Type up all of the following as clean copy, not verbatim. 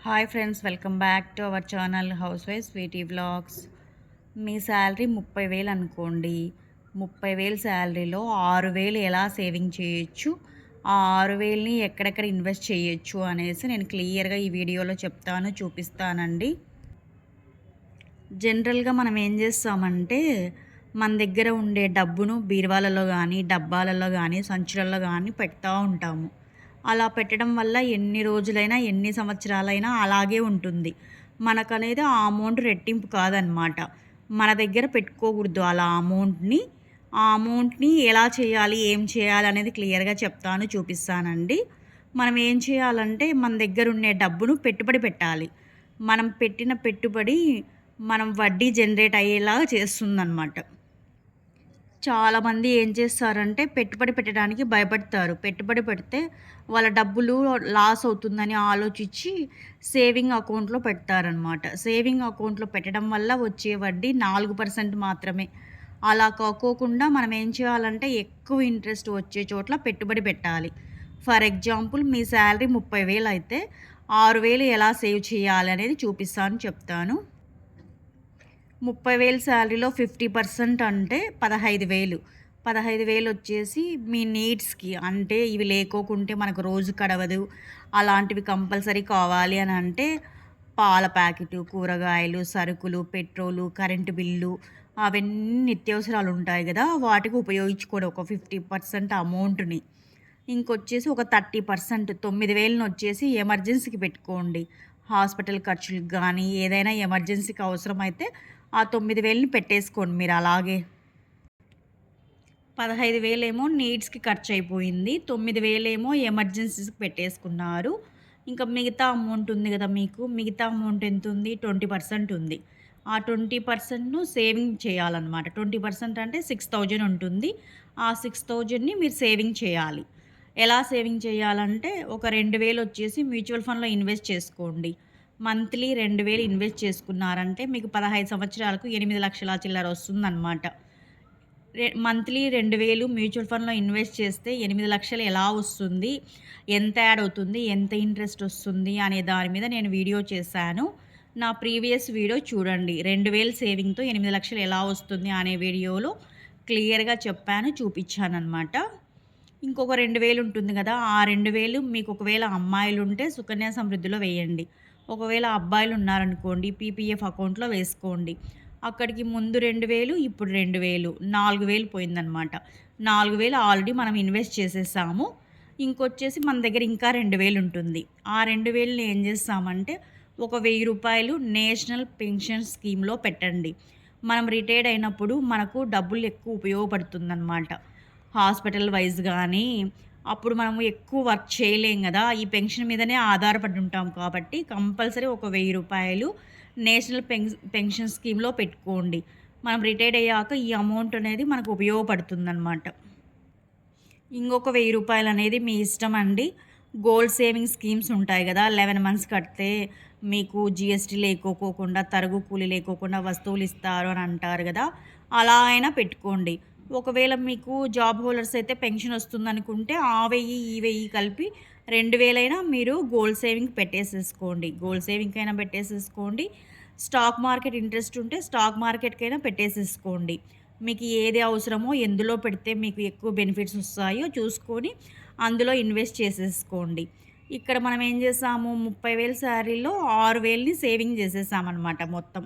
Hi friends, welcome back to our channel housewife sweety vlogs. మీ salary 30,000 అనుకోండి. 30,000 శాలరీలో 6,000 ఎలా saving చేయొచ్చు, ఆ 6,000ని ఎక్కడెక్కడ ఇన్వెస్ట్ చేయొచ్చు అనేసి నేను క్లియర్గా ఈ వీడియోలో చెప్తాను, చూపిస్తానండి. జనరల్గా మనం ఏం చేస్తామంటే మన దగ్గర ఉండే డబ్బును బీరువాలలో కానీ, డబ్బాలలో కానీ, సంచులలో కానీ పెడతా ఉంటాము. అలా పెట్టడం వల్ల ఎన్ని రోజులైనా, ఎన్ని సంవత్సరాలైనా అలాగే ఉంటుంది. మనకనేది ఆ అమౌంట్ రెట్టింపు కాదనమాట. మన దగ్గర పెట్టుకోకూడదు అలా అమౌంట్‌ని. ఆ అమౌంట్‌ని ఎలా చేయాలి, ఏం చేయాలి అనేది క్లియర్‌గా చెప్తాను, చూపిస్తానండి. మనం ఏం చేయాలంటే మన దగ్గర ఉండే డబ్బును పెట్టుబడి పెట్టాలి. మనం పెట్టిన పెట్టుబడి మనం వడ్డీ జనరేట్ అయ్యేలాగా చేస్తుందనమాట. చాలామంది ఏం చేస్తారంటే పెట్టుబడి పెట్టడానికి భయపడతారు. పెట్టుబడి పెడితే వాళ్ళ డబ్బులు లాస్ అవుతుందని ఆలోచించి సేవింగ్ అకౌంట్‌లో పెడతారనమాట. సేవింగ్ అకౌంట్‌లో పెట్టడం వల్ల వచ్చే వడ్డీ 4% మాత్రమే. అలా కాకోకుండా మనం ఏం చేయాలంటే ఎక్కువ ఇంట్రెస్ట్ వచ్చే చోట్ల పెట్టుబడి పెట్టాలి. ఫర్ ఎగ్జాంపుల్ మీ శాలరీ 30,000 అయితే 6,000 ఎలా సేవ్ చేయాలి అనేది చూపిస్తాను, చెప్తాను. 30,000 శాలరీలో 50% అంటే 15,000. 15,000 వచ్చేసి మీ నీడ్స్‌కి, అంటే ఇవి లేకోకుంటే మనకు రోజు గడవదు, అలాంటివి కంపల్సరీ కావాలి అని అంటే పాల ప్యాకెటు, కూరగాయలు, సరుకులు, పెట్రోలు, కరెంటు బిల్లు, అవన్నీ నిత్యావసరాలు ఉంటాయి గదా! వాటికి ఉపయోగించుకోండి ఒక 50% అమౌంట్‌ని. ఇంకొచ్చేసి ఒక 30% 9,000 వచ్చేసి ఎమర్జెన్సీకి పెట్టుకోండి. హాస్పిటల్ ఖర్చులకు గానీ, ఏదైనా ఎమర్జెన్సీకి అవసరమైతే ఆ 9,000ని పెట్టేసుకోండి మీరు అలాగే. 15,000 ఏమో నీడ్స్‌కి ఖర్చయిపోయింది. 9,000 ఏమో ఎమర్జెన్సీస్‌కి పెట్టేసుకున్నారు. ఇంకా మిగతా అమౌంట్ ఉంది గదా మీకు. మిగతా అమౌంట్ ఎంతుంది? 20% ఉంది. ఆ 20%ను సేవింగ్ చేయాలన్నమాట. 20% అంటే 6,000 ఉంటుంది. ఆ 6,000ని మీరు సేవింగ్ చేయాలి. ఎలా సేవింగ్ చేయాలంటే ఒక 2,000 వచ్చేసి మ్యూచువల్ ఫండ్‌లో ఇన్వెస్ట్ చేసుకోండి. మంత్లీ 2,000 ఇన్వెస్ట్ చేసుకున్నారంటే మీకు 15 సంవత్సరాలకు 8,00,000 చిల్లర వస్తుందన్నమాట. మంత్లీ 2,000 మ్యూచువల్ ఫండ్‌లో ఇన్వెస్ట్ చేస్తే 8,00,000 ఎలా వస్తుంది? ఎంత యాడ్ అవుతుంది? ఎంత ఇంట్రెస్ట్ వస్తుంది? అనే దాని మీద నేను వీడియో చేశాను. నా ప్రీవియస్ వీడియో చూడండి. 2,000 సేవింగ్‌తో 8,00,000 ఎలా వస్తుంది అనే వీడియోలో క్లియర్‌గా చెప్పాను, చూపించాననమాట. ఇంకొక 2,000 ఉంటుంది గదా! ఆ 2,000 మీకు ఒకవేళ అమ్మాయిలుంటే సుకన్య సమృద్ధిలో వేయండి. ఒకవేళ అబ్బాయిలున్నారనుకోండి పీపీఎఫ్ అకౌంట్‌లో వేసుకోండి. అక్కడికి ముందు 2,000, ఇప్పుడు 2,000, 4,000 పోయిందనమాట. 4,000 ఆల్రెడీ మనం ఇన్వెస్ట్ చేసేసాము. ఇంకొచ్చేసి మన దగ్గర ఇంకా 2,000 ఉంటుంది. ఆ 2,000ని ఏం చేస్తామంటే ఒక రూ. 1,000 నేషనల్ పెన్షన్ స్కీమ్‌లో పెట్టండి. మనం రిటైర్డ్ అయినప్పుడు మనకు డబ్బులు ఎక్కువ ఉపయోగపడుతుందనమాట. హాస్పిటల్ వైస్ గానీ, అప్పుడు మనము ఎక్కువ వర్క్ చేయలేం గదా! ఈ పెన్షన్ మీదనే ఆధారపడి ఉంటాం కాబట్టి కంపల్సరీ ఒక రూ. 1,000 నేషనల్ పెన్షన్ స్కీమ్‌లో పెట్టుకోండి. మనం రిటైర్డ్ అయ్యాక ఈ అమౌంట్ అనేది మనకు ఉపయోగపడుతుందనమాట. ఇంకొక రూ. 1,000 అనేది మీ ఇష్టమండి. గోల్డ్ సేవింగ్ స్కీమ్స్ ఉంటాయి గదా! 11 మంత్స్ కడితే మీకు జీఎస్టీ లేకోకోకుండా, తరుగు కూలి లేకోకుండా వస్తువులు ఇస్తారు అని అంటారు గదా! అలా అయినా పెట్టుకోండి. ఒకవేళ మీకు జాబ్ హోల్డర్స్ అయితే పెన్షన్ వస్తుందనుకుంటే ఆ 1,000, ఈ 1,000 కలిపి 2,000 అయినా మీరు గోల్డ్ సేవింగ్ పెట్టేసేసుకోండి. గోల్డ్ సేవింగ్‌కైనా పెట్టేసేసుకోండి. స్టాక్ మార్కెట్ ఇంట్రెస్ట్ ఉంటే స్టాక్ మార్కెట్‌కైనా పెట్టేసేసుకోండి. మీకు ఏది అవసరమో, ఎందులో పెడితే మీకు ఎక్కువ బెనిఫిట్స్ వస్తాయో చూసుకొని అందులో ఇన్వెస్ట్ చేసేసుకోండి. ఇక్కడ మనం ఏం చేసాము, 30,000 శాలరీలో 6,000ని సేవింగ్ చేసేసామనమాట మొత్తం.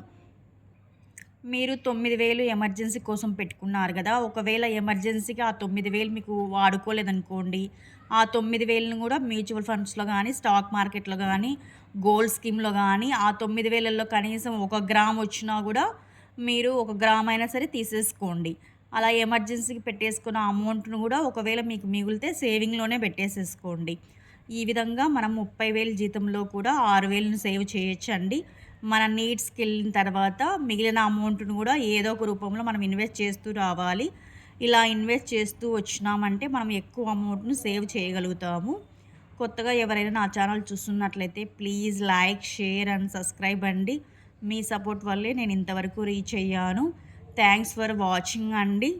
మీరు 9,000 ఎమర్జెన్సీ కోసం పెట్టుకున్నారు గదా! ఒకవేళ ఎమర్జెన్సీకి ఆ 9,000 మీకు వాడుకోలేదనుకోండి, ఆ 9,000ని గూడా మ్యూచువల్ ఫండ్స్‌లో గానీ, స్టాక్ మార్కెట్‌లో గానీ, గోల్డ్ స్కీమ్‌లో గానీ, ఆ 9,000లో కనీసం 1 గ్రామ్ వచ్చినా గూడా మీరు 1 గ్రామ్ అయినా సరే తీసేసుకోండి. అలా ఎమర్జెన్సీకి పెట్టేసుకున్న అమౌంట్‌ను గూడా ఒకవేళ మీకు మిగిలితే సేవింగ్‌లోనే పెట్టేసేసుకోండి. ఈ విధంగా మనం 30,000 జీతంలో కూడా 6,000ని సేవ్ చేయొచ్చండి. మన నీడ్స్‌కెళ్ళిన తర్వాత మిగిలిన అమౌంట్‌ను గూడా ఏదో ఒక రూపంలో మనం ఇన్వెస్ట్ చేస్తూ రావాలి. ఇలా ఇన్వెస్ట్ చేస్తూ వచ్చినామంటే మనం ఎక్కువ అమౌంట్‌ను సేవ్ చేయగలుగుతాము. కొత్తగా ఎవరైనా నా ఛానల్ చూస్తున్నట్లయితే please like, share and subscribe అండి. మీ సపోర్ట్ వల్లే నేను ఇంతవరకు రీచ్ అయ్యాను. థ్యాంక్స్ ఫర్ వాచింగ్ అండి.